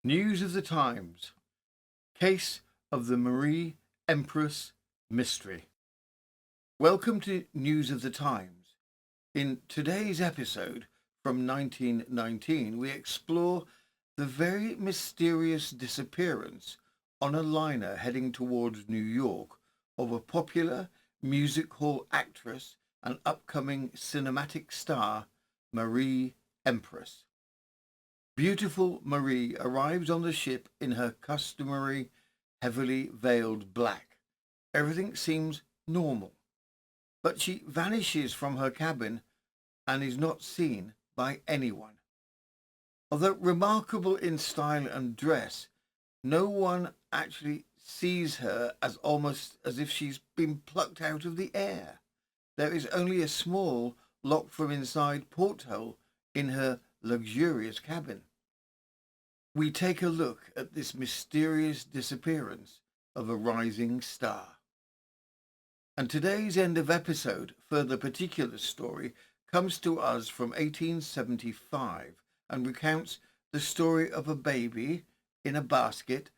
News of the Times. Case of the Marie Empress Mystery. Welcome to News of the Times. In today's episode from 1919, we explore the very mysterious disappearance on a liner heading towards New York of a popular music hall actress and upcoming cinematic star, Marie Empress. Beautiful Marie arrives on the ship in her customary heavily veiled black. Everything seems normal, but she vanishes from her cabin and is not seen by anyone. Although remarkable in style and dress, no one actually sees her, as almost as if she's been plucked out of the air. There is only a small, locked from inside porthole in her luxurious cabin. We take a look at this mysterious disappearance of a rising star. And today's end of episode, further particular story, comes to us from 1875 and recounts the story of a baby in a basket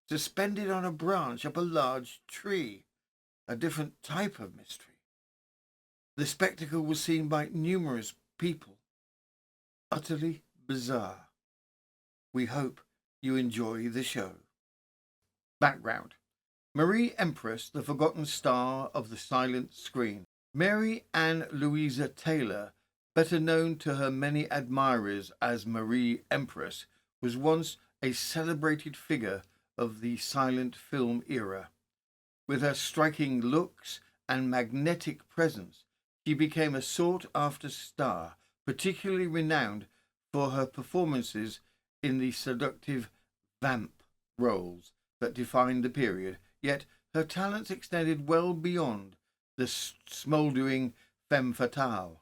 suspended on a branch up a large tree, a different type of mystery. The spectacle was seen by numerous people. Utterly bizarre. We hope you enjoy the show. Background. Marie Empress, the forgotten star of the silent screen. Mary Ann Louisa Taylor, better known to her many admirers as Marie Empress, was once a celebrated figure of the silent film era. With her striking looks and magnetic presence, she became a sought-after star, particularly renowned for her performances in the seductive vamp roles that defined the period, yet her talents extended well beyond the smouldering femme fatale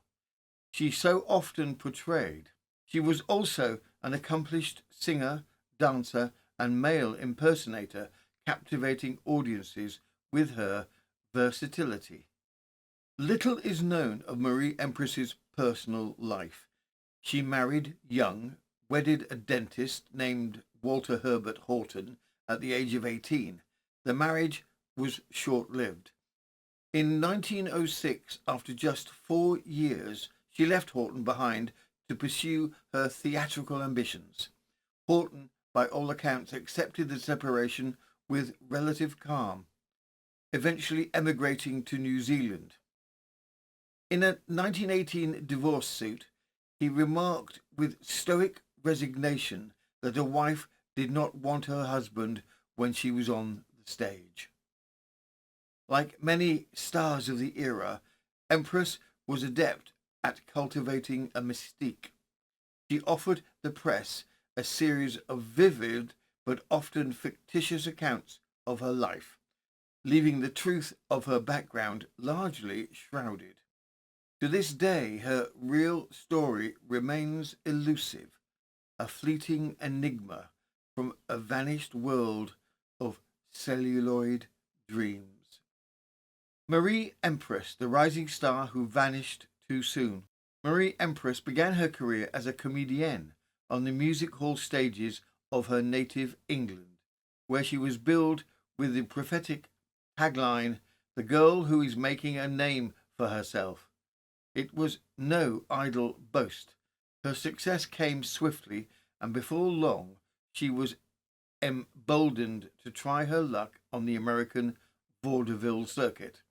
she so often portrayed. She was also an accomplished singer, dancer, and male impersonator, captivating audiences with her versatility. Little is known of Marie Empress's personal life. She married young, wedded a dentist named Walter Herbert Horton at the age of 18. The marriage was short-lived. In 1906, after just 4 years, she left Horton behind to pursue her theatrical ambitions. Horton, by all accounts, accepted the separation with relative calm, eventually emigrating to New Zealand. In a 1918 divorce suit, he remarked with stoic resignation that a wife did not want her husband when she was on the stage. Like many stars of the era, Empress was adept at cultivating a mystique. She offered the press a series of vivid but often fictitious accounts of her life, leaving the truth of her background largely shrouded. To this day, her real story remains elusive, a fleeting enigma from a vanished world of celluloid dreams. Marie Empress, the rising star who vanished too soon. Marie Empress began her career as a comedienne on the music hall stages of her native England, where she was billed with the prophetic tagline, "The girl who is making a name for herself." It was no idle boast. Her success came swiftly, and before long she was emboldened to try her luck on the American vaudeville circuit.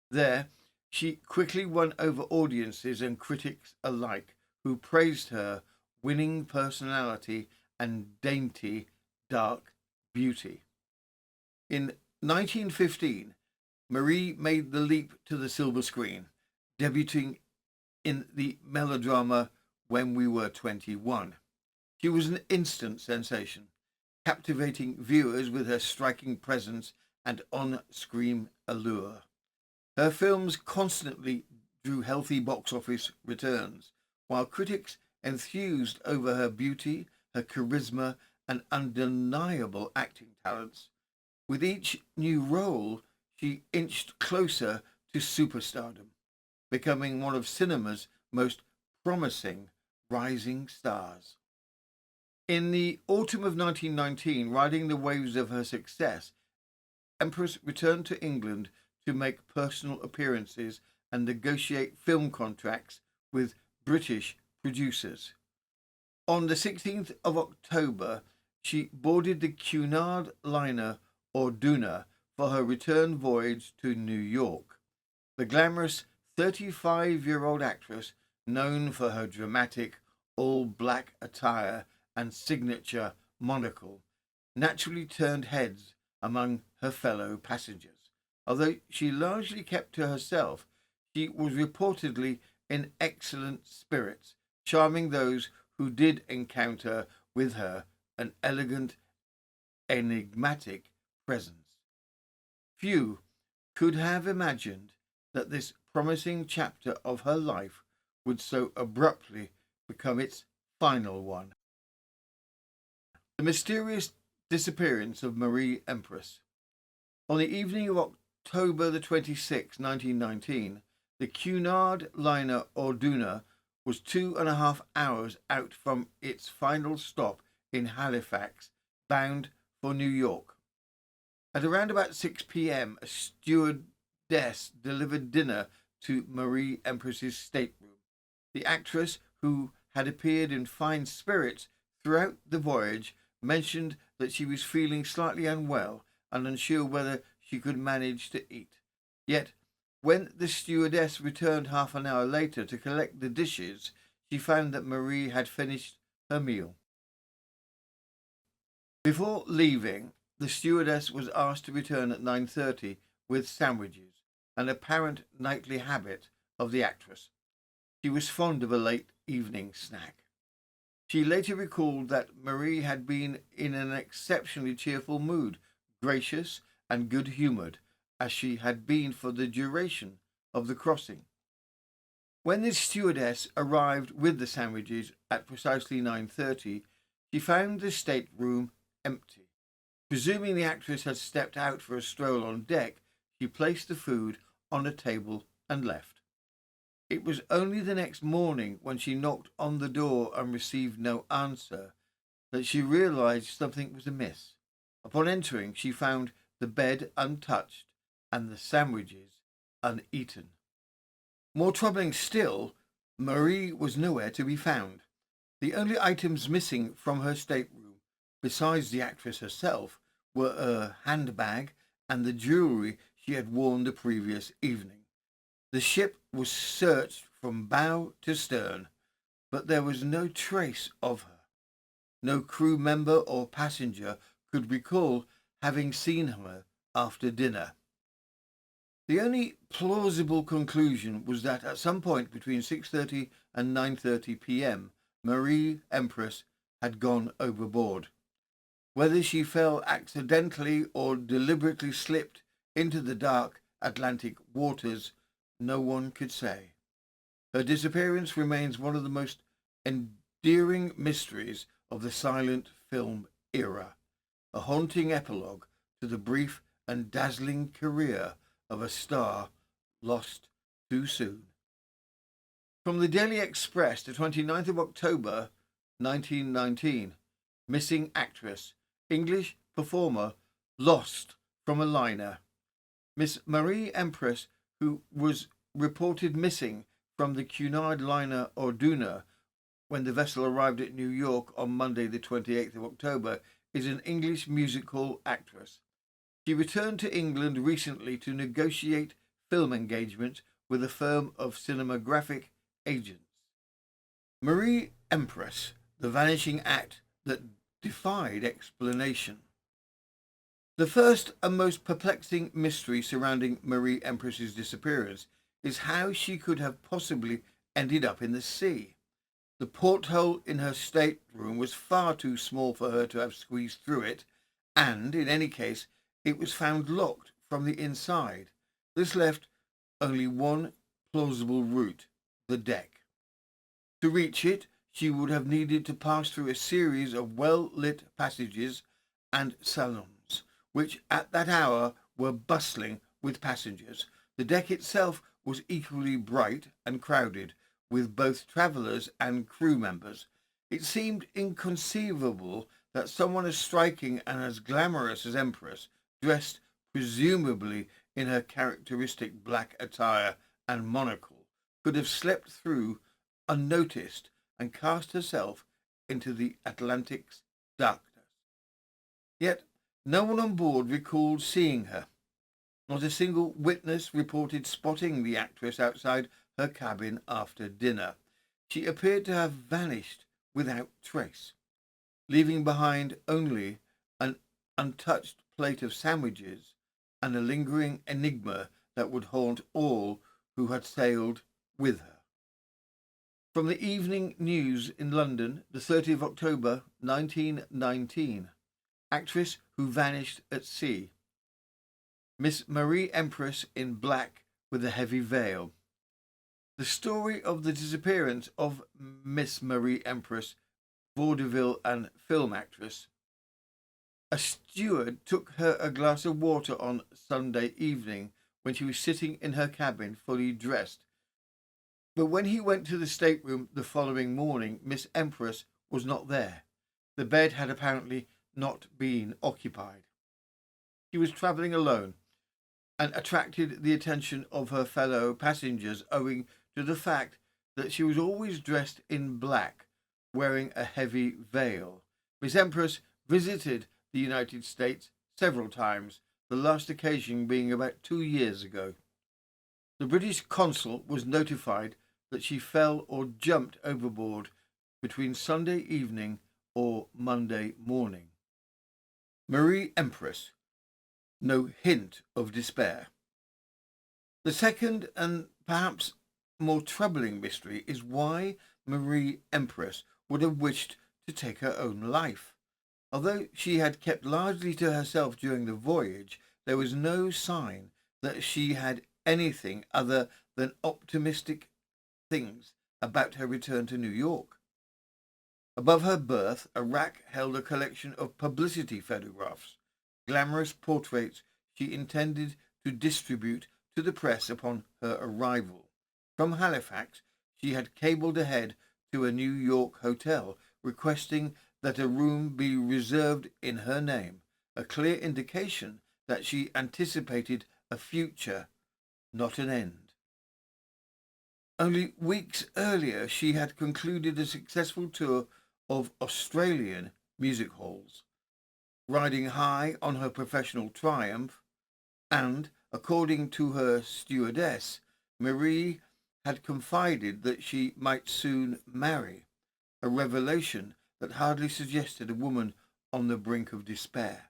There, she quickly won over audiences and critics alike, who praised her winning personality and dainty, dark beauty. In 1915, Marie made the leap to the silver screen, debuting in the melodrama When We Were 21. She was an instant sensation, captivating viewers with her striking presence and on-screen allure. Her films constantly drew healthy box office returns, while critics enthused over her beauty, her charisma, and undeniable acting talents. With each new role, she inched closer to superstardom, becoming one of cinema's most promising rising stars. In the autumn of 1919, riding the waves of her success, Empress returned to England to make personal appearances and negotiate film contracts with British producers. On the 16th of October, she boarded the Cunard liner Orduna for her return voyage to New York. The glamorous 35-year-old actress, known for her dramatic all-black attire and signature monocle, naturally turned heads among her fellow passengers. Although she largely kept to herself, she was reportedly in excellent spirits, charming those who did encounter with her an elegant, enigmatic presence. Few could have imagined that this promising chapter of her life would so abruptly become its final one. The mysterious disappearance of Marie Empress. On the evening of October the 26th, 1919, the Cunard liner Orduna was 2.5 hours out from its final stop in Halifax, bound for New York. At around about 6 p.m., a stewardess delivered dinner to Marie Empress's stateroom. The actress, who had appeared in fine spirits throughout the voyage, mentioned that she was feeling slightly unwell and unsure whether she could manage to eat. Yet, when the stewardess returned half an hour later to collect the dishes, she found that Marie had finished her meal. Before leaving, the stewardess was asked to return at 9:30 with sandwiches, an apparent nightly habit of the actress. She was fond of a late evening snack. She later recalled that Marie had been in an exceptionally cheerful mood, gracious and good-humoured, as she had been for the duration of the crossing. When the stewardess arrived with the sandwiches at precisely 9:30, she found the stateroom empty. Presuming the actress had stepped out for a stroll on deck, she placed the food on a table and left. It was only the next morning, when she knocked on the door and received no answer, that she realized something was amiss. Upon entering, she found the bed untouched and the sandwiches uneaten. More troubling still, Marie was nowhere to be found. The only items missing from her stateroom, besides the actress herself, were her handbag and the jewellery she had worn the previous evening. The ship was searched from bow to stern, but there was no trace of her. No crew member or passenger could recall having seen her after dinner. The only plausible conclusion was that at some point between 6:30 and 9:30 p.m., Marie Empress had gone overboard. Whether she fell accidentally or deliberately slipped into the dark Atlantic waters, no one could say. Her disappearance remains one of the most endearing mysteries of the silent film era, a haunting epilogue to the brief and dazzling career of a star lost too soon. From the Daily Express, the 29th of October, 1919. Missing actress, English performer, lost from a liner. Miss Marie Empress, who was reported missing from the Cunard liner Orduna when the vessel arrived at New York on Monday the 28th of October, is an English music hall actress. She returned to England recently to negotiate film engagements with a firm of cinematographic agents. Marie Empress, the vanishing act that defied explanation. The first and most perplexing mystery surrounding Marie Empress's disappearance is how she could have possibly ended up in the sea. The porthole in her stateroom was far too small for her to have squeezed through it, and, in any case, it was found locked from the inside. This left only one plausible route: the deck. To reach it, she would have needed to pass through a series of well-lit passages and salons, which at that hour were bustling with passengers. The deck itself was equally bright and crowded, with both travellers and crew members. It seemed inconceivable that someone as striking and as glamorous as Empress, dressed presumably in her characteristic black attire and monocle, could have slept through unnoticed and cast herself into the Atlantic's darkness. Yet no one on board recalled seeing her. Not a single witness reported spotting the actress outside her cabin after dinner. She appeared to have vanished without trace, leaving behind only an untouched plate of sandwiches and a lingering enigma that would haunt all who had sailed with her. From the Evening News in London, the 30th of October 1919, actress who vanished at sea. Miss Marie Empress in black with a heavy veil. The story of the disappearance of Miss Marie Empress, vaudeville and film actress. A steward took her a glass of water on Sunday evening when she was sitting in her cabin fully dressed. But when he went to the stateroom the following morning, Miss Empress was not there. The bed had apparently not been occupied. She was travelling alone and attracted the attention of her fellow passengers owing to the fact that she was always dressed in black, wearing a heavy veil. Miss Empress visited the United States several times, the last occasion being about 2 years ago. The British consul was notified that she fell or jumped overboard between Sunday evening or Monday morning. Marie Empress. No hint of despair. The second and perhaps more troubling mystery is why Marie Empress would have wished to take her own life. Although she had kept largely to herself during the voyage, there was no sign that she had anything other than optimistic things about her return to New York. Above her berth, a rack held a collection of publicity photographs, glamorous portraits she intended to distribute to the press upon her arrival. From Halifax, she had cabled ahead to a New York hotel, requesting that a room be reserved in her name, a clear indication that she anticipated a future, not an end. Only weeks earlier, she had concluded a successful tour of Australian music halls, riding high on her professional triumph, and, according to her stewardess, Marie had confided that she might soon marry, a revelation that hardly suggested a woman on the brink of despair.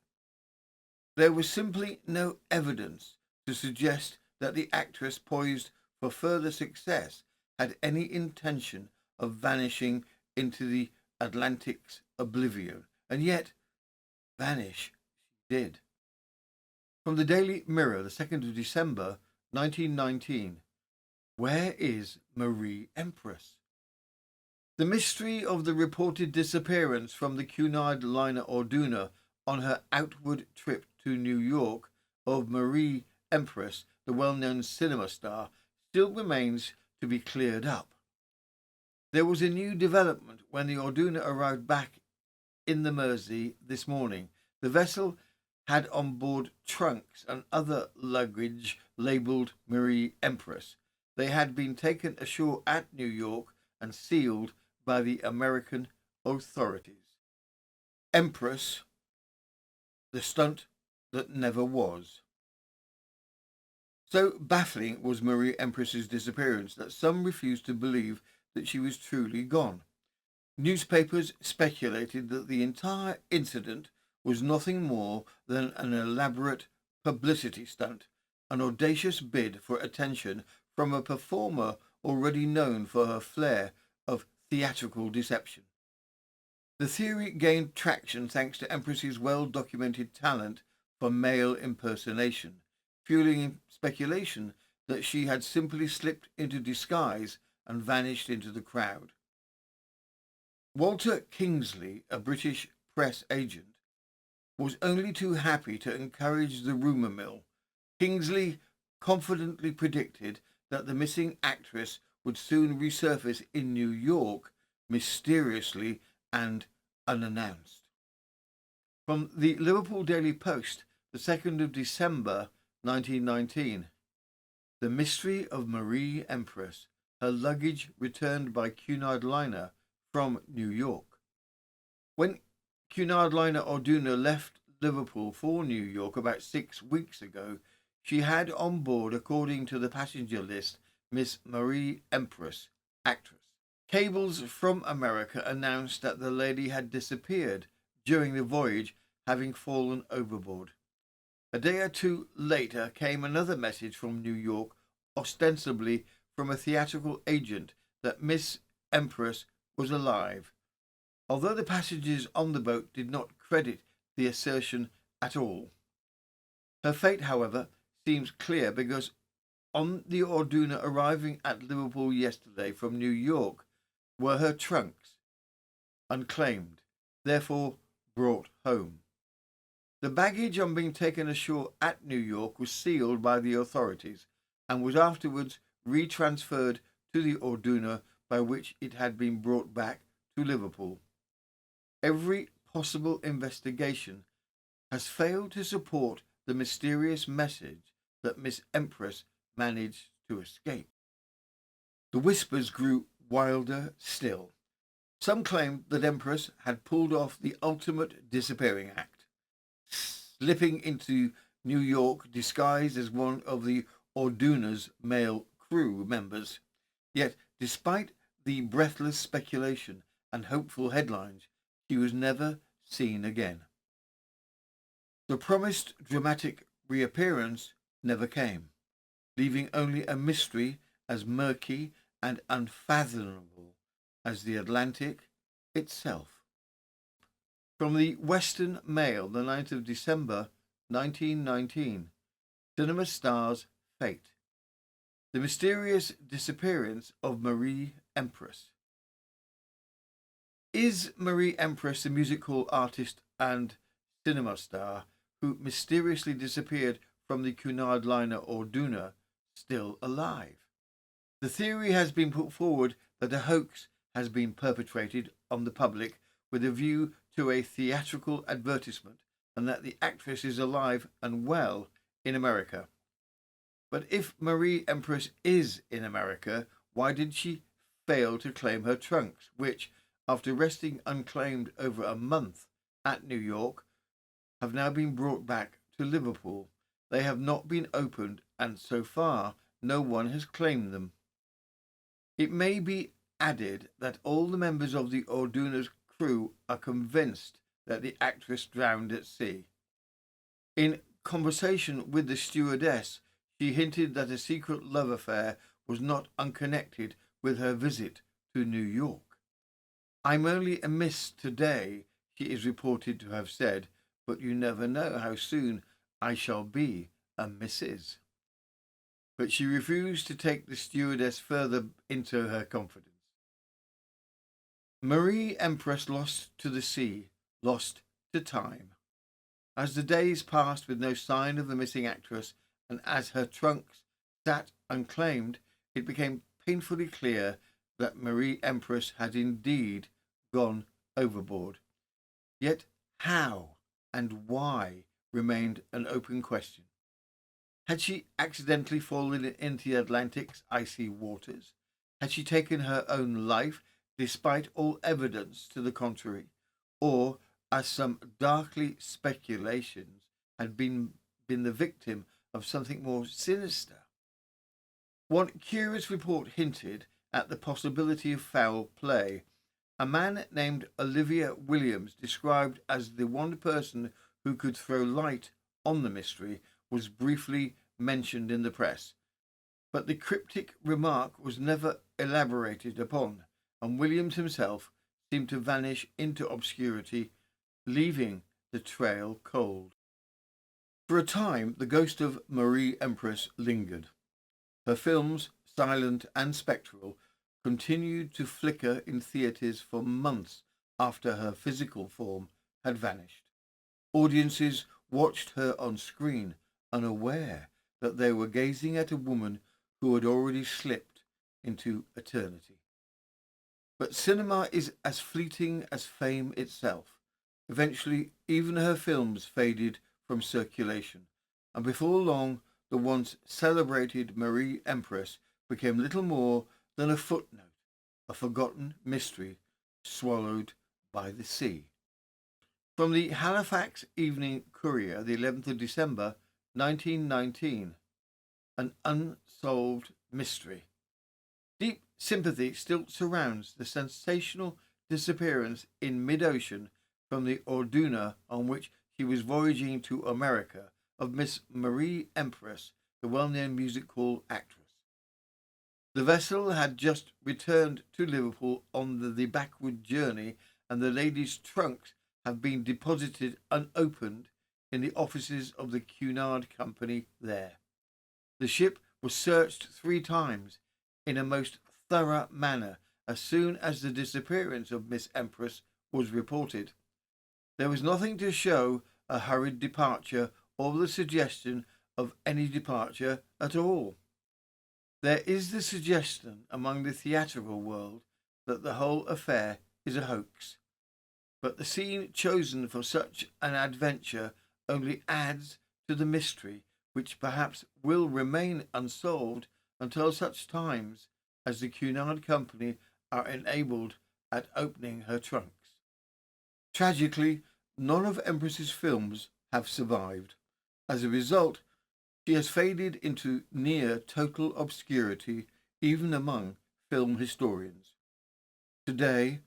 There was simply no evidence to suggest that the actress, poised for further success, had any intention of vanishing into the Atlantic's oblivion, and yet vanish she did. From the Daily Mirror, the 2nd of December, 1919. Where is Marie Empress? The mystery of the reported disappearance from the Cunard liner Orduna on her outward trip to New York of Marie Empress, the well-known cinema star, still remains to be cleared up. There was a new development when the Orduna arrived back in the Mersey this morning. The vessel had on board trunks and other luggage labelled Marie Empress. They had been taken ashore at New York and sealed by the American authorities. Empress, the stunt that never was. So baffling was Marie Empress's disappearance that some refused to believe that she was truly gone. Newspapers speculated that the entire incident was nothing more than an elaborate publicity stunt, an audacious bid for attention from a performer already known for her flair of theatrical deception. The theory gained traction thanks to Empress's well-documented talent for male impersonation, fueling speculation that she had simply slipped into disguise and vanished into the crowd. Walter Kingsley, a British press agent, was only too happy to encourage the rumour mill. Kingsley confidently predicted that the missing actress would soon resurface in New York mysteriously and unannounced. From the Liverpool Daily Post, the 2nd of December 1919. The mystery of Marie Empress, her luggage returned by Cunard liner from New York. When Cunard liner Orduna left Liverpool for New York about 6 weeks ago, she had on board, according to the passenger list, Miss Marie Empress, actress. Cables from America announced that the lady had disappeared during the voyage, having fallen overboard. A day or two later came another message from New York, ostensibly from a theatrical agent, that Miss Empress was alive, although the passengers on the boat did not credit the assertion at all. Her fate, however, seems clear because on the Orduna arriving at Liverpool yesterday from New York were her trunks, unclaimed, therefore brought home. The baggage on being taken ashore at New York was sealed by the authorities and was afterwards retransferred to the Orduna, by which it had been brought back to Liverpool. Every possible investigation has failed to support the mysterious message that Miss Empress managed to escape. The whispers grew wilder still. Some claimed that Empress had pulled off the ultimate disappearing act, slipping into New York disguised as one of the Orduna's male crew members. Yet, despite the breathless speculation and hopeful headlines, she was never seen again. The promised dramatic reappearance never came, leaving only a mystery as murky and unfathomable as the Atlantic itself. From the Western Mail, the 9th of December, 1919. Cinema Stars Fate. The mysterious disappearance of Marie Empress. Is Marie Empress the music hall artist and cinema star who mysteriously disappeared from the Cunard liner Orduna still alive? The theory has been put forward that a hoax has been perpetrated on the public with a view to a theatrical advertisement, and that the actress is alive and well in America. But if Marie Empress is in America, why did she fail to claim her trunks, which, after resting unclaimed over a month at New York, have now been brought back to Liverpool? They have not been opened, and so far no one has claimed them. It may be added that all the members of the Orduna's crew are convinced that the actress drowned at sea. In conversation with the stewardess, she hinted that a secret love affair was not unconnected with her visit to New York. "I'm only a miss today," she is reported to have said, "but you never know how soon I shall be a Mrs." But she refused to take the stewardess further into her confidence. Marie Empress lost to the sea, lost to time. As the days passed with no sign of the missing actress, and as her trunks sat unclaimed, it became painfully clear that Marie Empress had indeed gone overboard. Yet how and why remained an open question. Had she accidentally fallen into the Atlantic's icy waters? Had she taken her own life, despite all evidence to the contrary? Or, as some darkly speculations, had been the victim of something more sinister? One curious report hinted at the possibility of foul play. A man named Olivia Williams, described as the one person who could throw light on the mystery, was briefly mentioned in the press, but the cryptic remark was never elaborated upon, and Williams himself seemed to vanish into obscurity, leaving the trail cold. For a time, the ghost of Marie Empress lingered. Her films, silent and spectral, continued to flicker in theatres for months after her physical form had vanished. Audiences watched her on screen, unaware that they were gazing at a woman who had already slipped into eternity. But cinema is as fleeting as fame itself. Eventually, even her films faded from circulation, and before long, the once celebrated Marie Empress became little more than a footnote, a forgotten mystery swallowed by the sea. From the Halifax Evening Courier, the 11th of December, 1919, an unsolved mystery. Deep sympathy still surrounds the sensational disappearance in mid-ocean from the Orduna on which she was voyaging to America of Miss Marie Empress, the well-known music hall actress. The vessel had just returned to Liverpool on the backward journey, and the lady's trunks have been deposited unopened in the offices of the Cunard Company there. The ship was searched 3 times in a most thorough manner as soon as the disappearance of Miss Empress was reported. There was nothing to show a hurried departure or the suggestion of any departure at all. There is the suggestion among the theatrical world that the whole affair is a hoax, but the scene chosen for such an adventure only adds to the mystery, which perhaps will remain unsolved until such times as the Cunard Company are enabled at opening her trunks. Tragically, none of Empress's films have survived. As a result, she has faded into near total obscurity even among film historians. Today,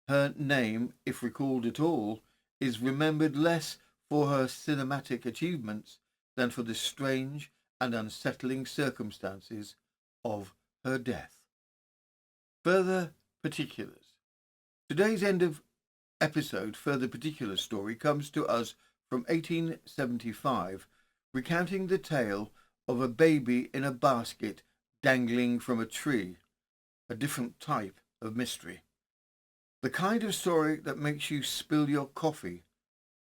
her name, if recalled at all, is remembered less for her cinematic achievements than for the strange and unsettling circumstances of her death. Further particulars. Today's end of episode further particulars story comes to us from 1875, recounting the tale of a baby in a basket dangling from a tree, a different type of mystery. The kind of story that makes you spill your coffee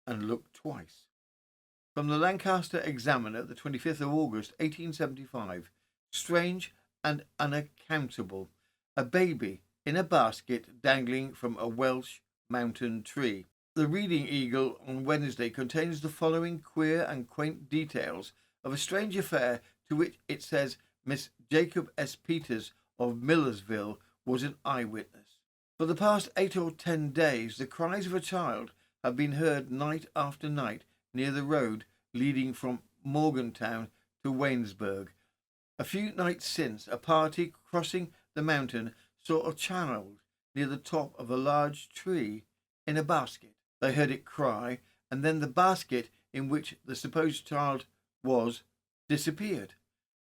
and look twice. From the Lancaster Examiner, the 25th of August, 1875. Strange and unaccountable. A baby in a basket dangling from a Welsh mountain tree. The Reading Eagle on Wednesday contains the following queer and quaint details of a strange affair to which it says Miss Jacob S. Peters of Millersville was an eyewitness. For the past 8 or 10 days, the cries of a child have been heard night after night near the road leading from Morgantown to Waynesburg. A few nights since, a party crossing the mountain saw a child near the top of a large tree in a basket. They heard it cry, and then the basket in which the supposed child was disappeared.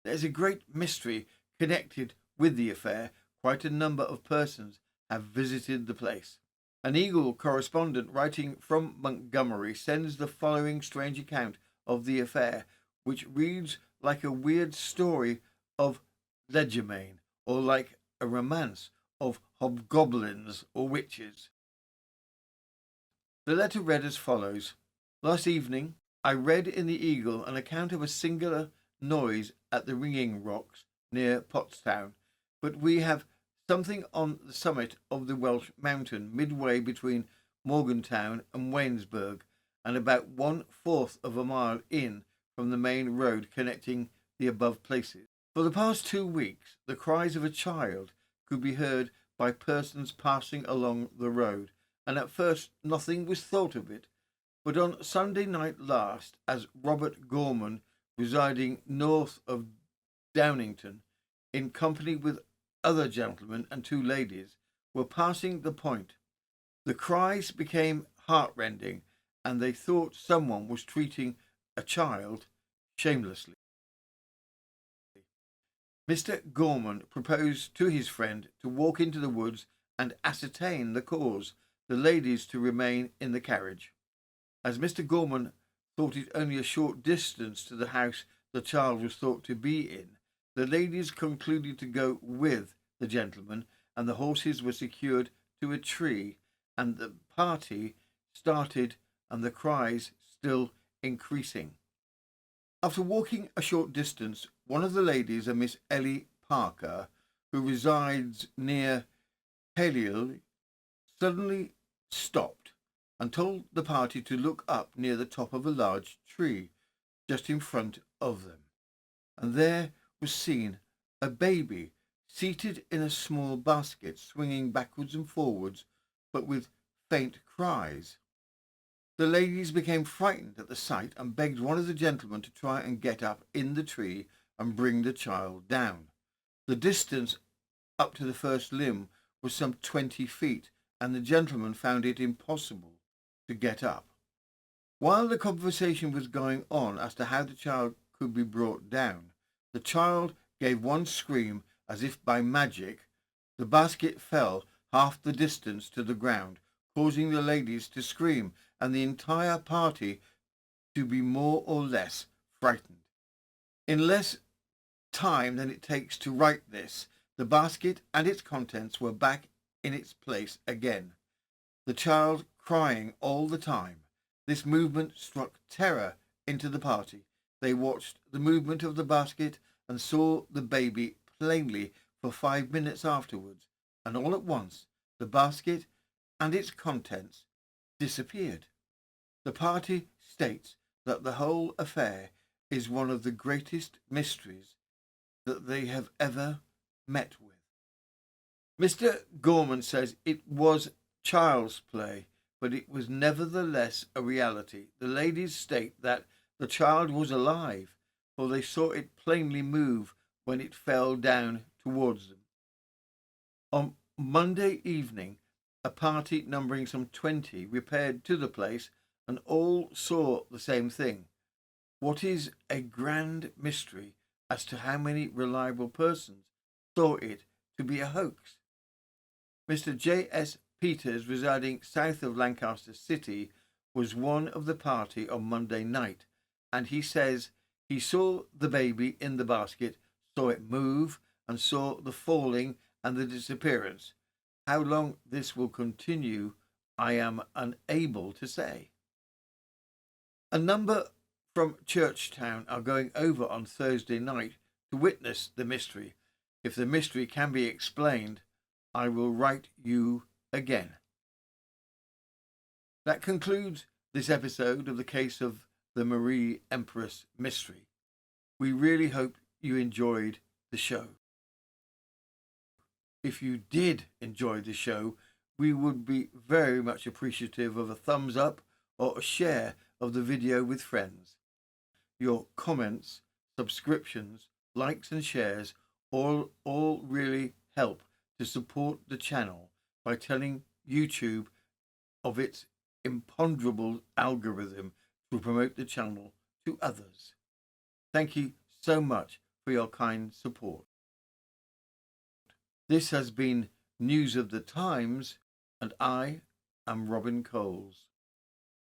There is a great mystery connected with the affair. Quite a number of persons have visited the place. An Eagle correspondent writing from Montgomery sends the following strange account of the affair, which reads like a weird story of legerdemain, or like a romance of hobgoblins or witches. The letter read as follows. Last evening I read in the Eagle an account of a singular noise at the Ringing Rocks near Pottstown, but we have something on the summit of the Welsh mountain, midway between Morgantown and Waynesburg, and about 1/4 of a mile in from the main road connecting the above places. For the past 2 weeks, the cries of a child could be heard by persons passing along the road, and at first nothing was thought of it. But on Sunday night last, as Robert Gorman, residing north of Downington, in company with other gentlemen and 2 ladies, were passing the point, the cries became heartrending, and they thought someone was treating a child shamelessly. Mr. Gorman proposed to his friend to walk into the woods and ascertain the cause, the ladies to remain in the carriage. As Mr. Gorman thought it only a short distance to the house the child was thought to be in, the ladies concluded to go with the gentleman, and the horses were secured to a tree, and the party started, and the cries still increasing. After walking a short distance, one of the ladies, a Miss Ellie Parker, who resides near Haley suddenly stopped and told the party to look up near the top of a large tree just in front of them. And there was seen a baby seated in a small basket, swinging backwards and forwards, but with faint cries. The ladies became frightened at the sight and begged one of the gentlemen to try and get up in the tree and bring the child down. The distance up to the first limb was some 20 feet, and the gentleman found it impossible to get up. While the conversation was going on as to how the child could be brought down, the child gave one scream as if by magic. The basket fell half the distance to the ground, causing the ladies to scream and the entire party to be more or less frightened. In less time than it takes to write this, the basket and its contents were back in its place again, the child crying all the time. This movement struck terror into the party. They watched the movement of the basket and saw the baby plainly for 5 minutes afterwards, and all at once the basket and its contents disappeared. The party states that the whole affair is one of the greatest mysteries that they have ever met with. Mr. Gorman says it was child's play, but it was nevertheless a reality. The ladies state that the child was alive, for they saw it plainly move when it fell down towards them. On Monday evening, a party numbering some 20 repaired to the place and all saw the same thing. What is a grand mystery as to how many reliable persons saw it to be a hoax. Mr. J.S. Peters, residing south of Lancaster City, was one of the party on Monday night, and he says he saw the baby in the basket, saw it move, and saw the falling and the disappearance. How long this will continue, I am unable to say. A number from Churchtown are going over on Thursday night to witness the mystery. If the mystery can be explained, I will write you again. That concludes this episode of the case of the Marie Empress mystery. We really hope you enjoyed the show. If you did enjoy the show, we would be very much appreciative of a thumbs up or a share of the video with friends. Your comments, subscriptions, likes and shares all really help to support the channel by telling YouTube of its imponderable algorithm to promote the channel to others. Thank you so much for your kind support. This has been News of the Times, and I am Robin Coles.